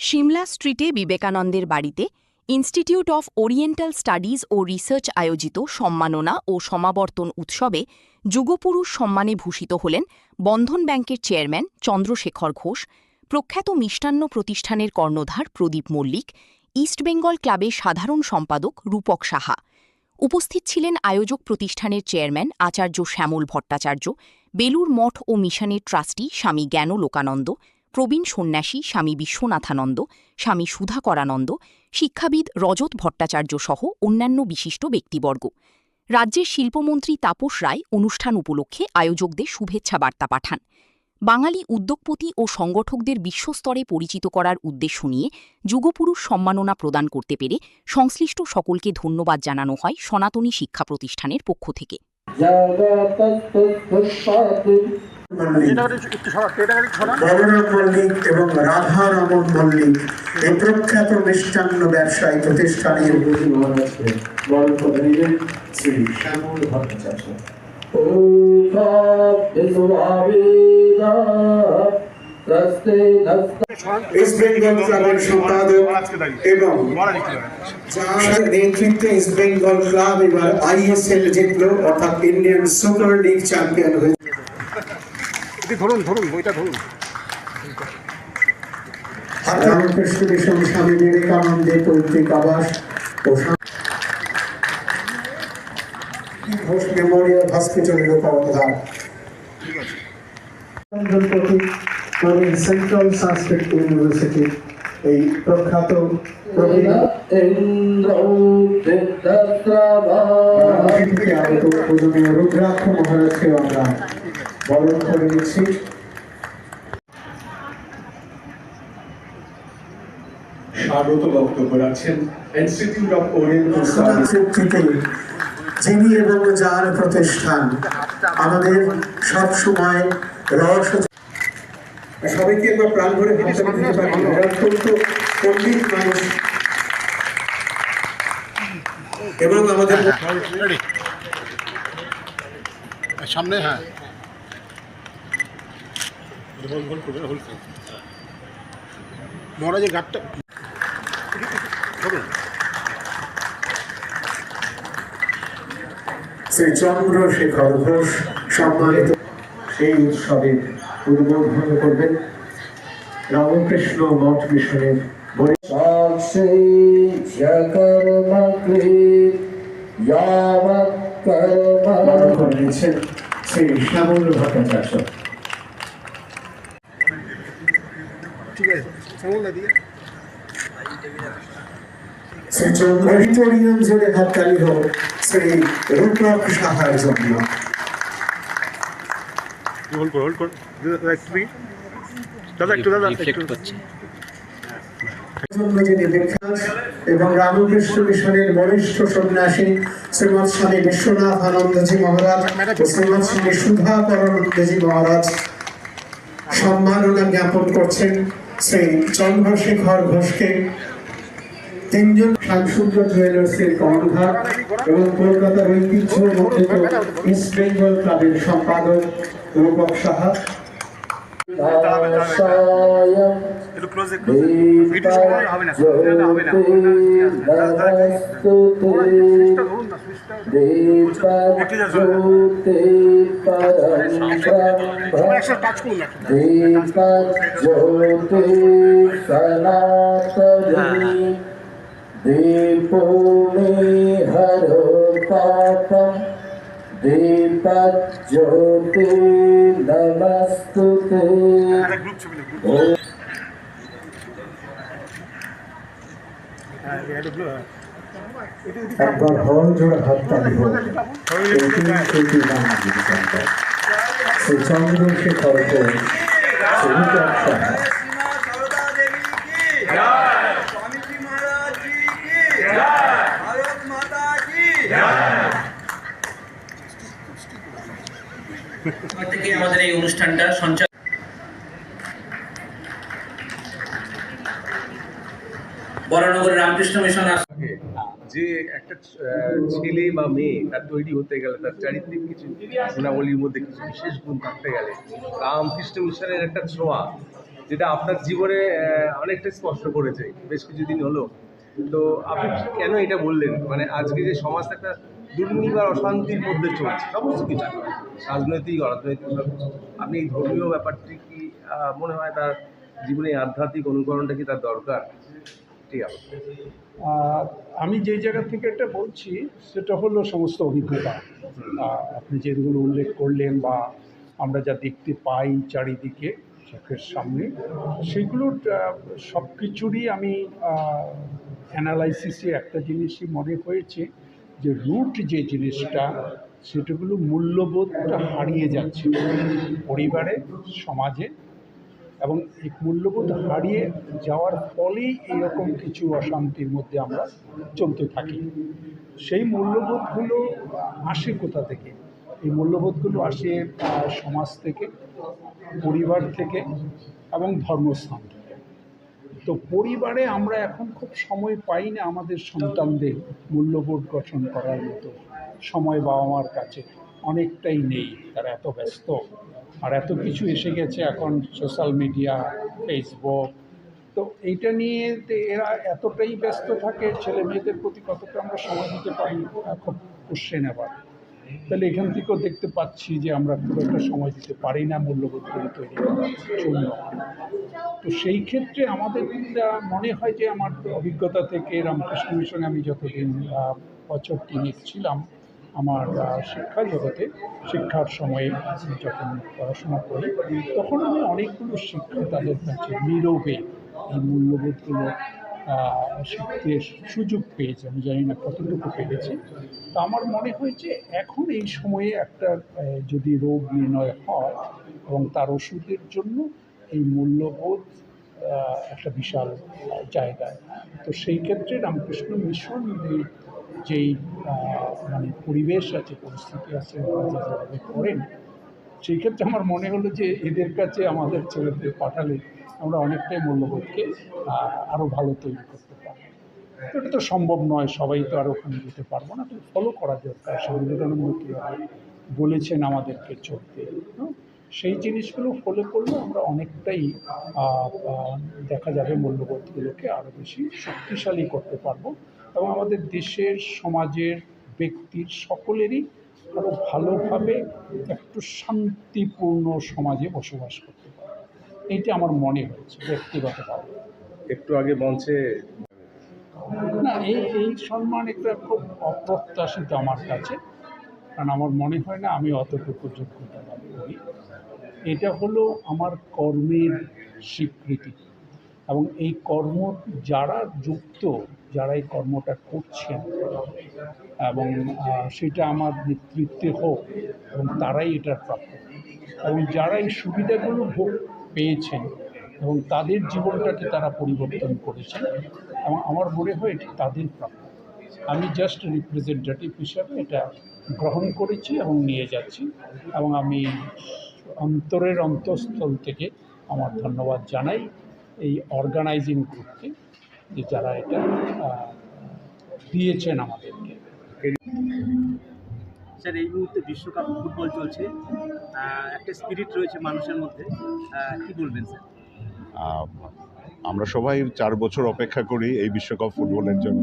সিমলা স্ট্রিটে বিবেকানন্দের বাড়িতে ইনস্টিটিউট অফ ওরিয়েন্টাল স্টাডিজ ও রিসার্চ আয়োজিত সম্মাননা ও সমাবর্তন উৎসবে যুগপুরুষ সম্মানে ভূষিত হলেন বন্ধন ব্যাংকের চেয়ারম্যান চন্দ্রশেখর ঘোষ, প্রখ্যাত মিষ্টান্ন প্রতিষ্ঠানের কর্ণধার প্রদীপ মল্লিক, ইস্টবেঙ্গল ক্লাবের সাধারণ সম্পাদক রূপক সাহা। উপস্থিত ছিলেন আয়োজক প্রতিষ্ঠানের চেয়ারম্যান আচার্য শ্যামল ভট্টাচার্য, বেলুর মঠ ও মিশনের ট্রাস্টি স্বামী জ্ঞানলোকানন্দ, প্রবীণ সন্ন্যাসী স্বামী বিশ্বনাথানন্দ, স্বামী সুধাকরানন্দ, শিক্ষাবিদ রজত ভট্টাচার্য সহ অন্যান্য বিশিষ্ট ব্যক্তিবর্গ। রাজ্যের শিল্পমন্ত্রী তাপস রায় অনুষ্ঠান উপলক্ষে আয়োজকদের শুভেচ্ছা বার্তা পাঠান। বাঙালি উদ্যোগপতি ও সংগঠকদের বিশ্বস্তরে পরিচিত করার উদ্দেশ্য নিয়ে যুগপুরুষ সম্মাননা প্রদান করতে পেরে সংশ্লিষ্ট সকলকে ধন্যবাদ জানানো হয় সনাতনী শিক্ষা প্রতিষ্ঠানের পক্ষ থেকে। মল্লিক এবং রাধারমন মল্লিক এই প্রখ্যাত মিষ্টান্ন ব্যবসায়ী প্রতিষ্ঠানের শ্রী শ্যামল ভট্টাচার্য। ইস্টবেঙ্গল ক্লাবের সম্পাদক এবং যার নেতৃত্বে ইস্টবেঙ্গল ক্লাব এবার ISL জিতলো, অর্থাৎ ইন্ডিয়ান সুপার লিগ চ্যাম্পিয়ন হয়েছে। রামকৃষ্ণ মিশন স্বামী বিবেকানন্দের পৈতৃক আবাস ও ঘোষ মেমোরিয়াল হসপিটালের কর্ণধার সেন্ট্রাল সংস্কৃত ইউনিভার্সিটি এই প্রখ্যাত রুদ্রাক্ষ মহারাজকে আমরা বরণ করে দিচ্ছি। স্বাগত বক্তব্য রাখছেন ইনস্টিটিউট অফ ওরিয়েন্টাল স্টাডিজ, যিনি এবং যার প্রতিষ্ঠান আমাদের সব সময় রস। সবাইকে একবার প্রাণ ভরে অত্যন্ত পণ্ডিত মানুষ এবং আমাদের সামনে মহারাজের ঘাটটা শ্রী চন্দ্রশেখর ঘোষ সম্মানিত এই উৎসবের উদ্বোধন করবেন রামকৃষ্ণ মঠ মিশনের শ্রী শ্যামল ভট্টাচার্য। শ্রী চন্দ্রিটোরিয়াম জুড়ে হাততালি হোক শ্রী রূপক সাহার জন্য। এবং রামকৃষ্ণ মিশনের বরিষ্ঠ সন্ন্যাসী শ্রীমৎ স্বামী বিশ্বনাথানন্দজি মহারাজ ও শ্রীমৎ স্বামী সুধাকরানন্দজি মহারাজ সম্মাননা জ্ঞাপন করছেন শ্রী চন্দ্রশেখর ঘোষকে। তিনজন শামসুন্দর জুয়েলার্সের কর্ণধার এবং কলকাতার ঐতিহ্যমণ্ডিত ইস্ট বেঙ্গল ক্লাবের সম্পাদক রূপক সাহা। दीपो मे हरो पापम दीपज्योति नमस्तुते। একবার হল জোড়া হাততালি হোক শ্রী চন্দ্রশেখর ঘোষ, শ্রী রূপক সাহা। আমাদের এই অনুষ্ঠানটা সঞ্চালন বরানগরের রামকৃষ্ণ মিশন যে একটা ছেলে বা মেয়ে তার তৈরি হতে গেলে তার চারিত্রিক কিছু গুণাবলীর মধ্যে কিছু বিশেষ গুণ থাকতে গেলে রামকৃষ্ণ মিশনের একটা ছোঁয়া যেটা আপনার জীবনে অনেকটা স্পর্শ করেছে বেশ কিছুদিন হলো। তো আপনি কেন এটা বললেন, মানে আজকে যে সমাজ একটা দুর্নীতি আর অশান্তির মধ্যে চলছে সমস্ত কিছু, রাজনৈতিক অরাজনৈতিক সব কিছু, আপনি এই ধর্মীয় ব্যাপারটি কি মনে হয় তার জীবনে এই আধ্যাত্মিক অনুকরণটা কি তার দরকার? ঠিক আছে, আমি যে জায়গা থেকে এটা বলছি সেটা হলো সমস্ত অভিজ্ঞতা। আপনি যেগুলো উল্লেখ করলেন বা আমরা যা দেখতে পাই চারিদিকে চোখের সামনে, সেগুলোর সব কিছুরই আমি অ্যানালাইসিসে একটা জিনিসই মনে হয়েছে যে রুট যে জিনিসটা সেটাগুলো মূল্যবোধটা হারিয়ে যাচ্ছে পরিবারে, সমাজে, এবং এই মূল্যবোধ হারিয়ে যাওয়ার ফলেই এইরকম কিছু অশান্তির মধ্যে আমরা চলতে থাকি। সেই মূল্যবোধগুলো আসে কোথা থেকে? এই মূল্যবোধগুলো আসে সমাজ থেকে, পরিবার থেকে এবং ধর্মস্থান থেকে। তো পরিবারে আমরা এখন খুব সময় পাই না আমাদের সন্তানদের মূল্যবোধ গঠন করার মতো সময় বাবা মার কাছে অনেকটাই নেই। তারা এত ব্যস্ত, আর এত কিছু এসে গেছে এখন, সোশ্যাল মিডিয়া, ফেসবুক। তো এইটা নিয়ে এরা এতটাই ব্যস্ত থাকে, ছেলে মেয়েদের প্রতি কতটা আমরা সময় দিতে পারি খুব কোশ্চেন আবার। তাহলে এখান থেকেও দেখতে পাচ্ছি যে আমরা খুব একটা সময় দিতে পারি না মূল্যবোধগুলো তৈরি করার জন্য। তো সেই ক্ষেত্রে আমাদের মনে হয় যে আমার অভিজ্ঞতা থেকে রামকৃষ্ণ মিশনে আমি যতদিন বছর 3 ছিলাম আমার শিক্ষা জগতে, শিক্ষার সময়ে যখন পড়াশোনা করি, তখন আমি অনেকগুলো শিক্ষা তাদের কাছে নীরবে এই মূল্যবোধগুলো শিখতে সুযোগ পেয়েছি। আমি জানি না কতটুকু পেরেছি। তো আমার মনে হয় যে এখন এই সময়ে একটা যদি রোগ নির্ণয় হয় এবং তার ওষুধের জন্য এই মূল্যবোধ একটা বিশাল জায়গায়। তো সেই ক্ষেত্রে রামকৃষ্ণ মিশন যেই মানে পরিবেশ আছে, পরিস্থিতি আছে, যেভাবে করেন, সেই ক্ষেত্রে আমার মনে হলো যে এদের কাছে আমাদের ছেলেদের পাঠালে আমরা অনেকটাই মূল্যবোধকে আরও ভালো তৈরি করতে পারব। এটা তো সম্ভব নয়, সবাই তো আর ওখানে যেতে পারবো না, তো ফলো করা দরকার। স্বামী বিবেকানন্দ কীভাবে বলেছেন আমাদেরকে চলতে, সেই জিনিসগুলো ফলো করলে আমরা অনেকটাই দেখা যাবে মূল্যবোধগুলোকে আরও বেশি শক্তিশালী করতে পারবো এবং আমাদের দেশের, সমাজের, ব্যক্তির সকলেরই আরও ভালোভাবে একটু শান্তিপূর্ণ সমাজে বসবাস করতে পারবো। এইটা আমার মনে হয়েছে ব্যক্তিগতভাবে। একটু আগে মঞ্চে না, এই সম্মান একটা খুব অপ্রত্যাশিত আমার কাছে, কারণ আমার মনে হয় না আমি অতটুকু যোগ্যতা লাভ করি। এটা হলো আমার কর্মের স্বীকৃতি, এবং এই কর্ম যারা যুক্ত, যারা এই কর্মটা করছেন, এবং সেটা আমার নেতৃত্বে হোক, এবং তারাই এটার প্রাপ্য, এবং যারা এই সুবিধাগুলো ভোগ পেয়েছেন এবং তাদের জীবনটাকে তারা পরিবর্তন করেছেন, এবং আমার মনে হয় এটি তাদের প্রাপ্য। আমি জাস্ট রিপ্রেজেন্টেটিভ হিসাবে এটা গ্রহণ করেছি এবং নিয়ে যাচ্ছি, এবং আমি অন্তরের অন্তঃস্থল থেকে আমার ধন্যবাদ জানাই এই অর্গানাইজিং গ্রুপকে, যে যারা এটা দিয়েছেন আমাদেরকে। স্যার, এই মুহূর্তে বিশ্বকাপ ফুটবল চলছে, একটা স্পিরিট রয়েছে মানুষের মধ্যে, কি বলবেন স্যার? আমরা সবাই 4 বছর অপেক্ষা করি এই বিশ্বকাপ ফুটবলের জন্য।